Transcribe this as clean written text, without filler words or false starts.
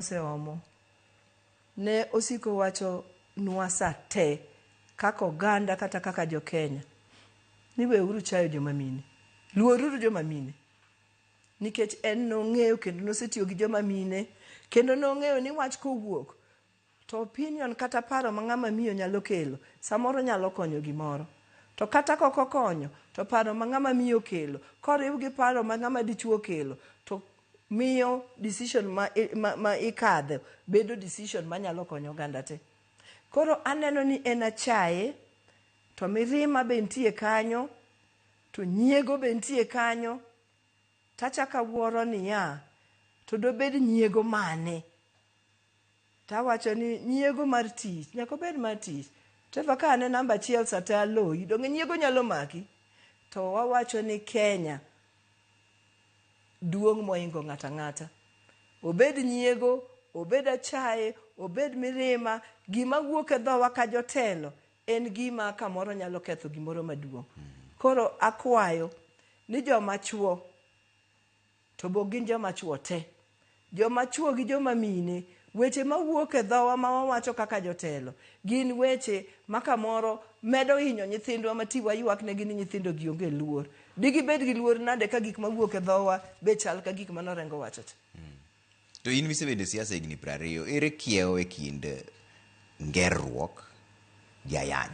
Seomo ne osiko wacho nwasa te kaka oganda kata kaka jo Kenya ni weuru chayo joma mine, luoruru joma mine, nikech en nong'eyo kendo nosetiyo gi joma mine kendo nong'eyo ni wach kowuok to opinion kata paro ma ng'ama miyo nyalo kelo samoro nyalo konyo gimoro, to kata koko konyo to paro ma ng'ama miyo kelo koriw gi paro ma ng'ama dichuo kelo to miyo decision ma ikadhe bedo decision manyalo konyo oganda te. Koro aneno ni en achaye, to mirima be nitie kanyo, to nyiego be nitie kanyo. Tachaka wuoro niya, to dobed nyiego mane? Tawacho ni nyiego mar tich, nyaka bed mar tich. Teva ka ane namba 1 sate aloyi, donge nyiego nyalo maki? To wawacho ni Kenya duong' moingo ng'ata ng'ata. Obed nyiego, obed achaye, obed mirima, gima wuok e dhowa ka jotelo en gima kamoro nyalo ketho gimoro maduong'. Koro akwayo ni joma chuo, to bo gin joma chuo te, joma chuo gi joma mine, weche mawuok e dhowa ma wawacho kaka jotelo gin weche ma kamoro medo hinyo nyithindwa matiwa ywak ne gini nyithindo gi onge luor. Digi bed gi luor nade ka gik mawuok e dhowa be chal ka gik manorengo wacho te. To in misebede siasa higni 20, ere kiewo e kind ngerruok gi ayany?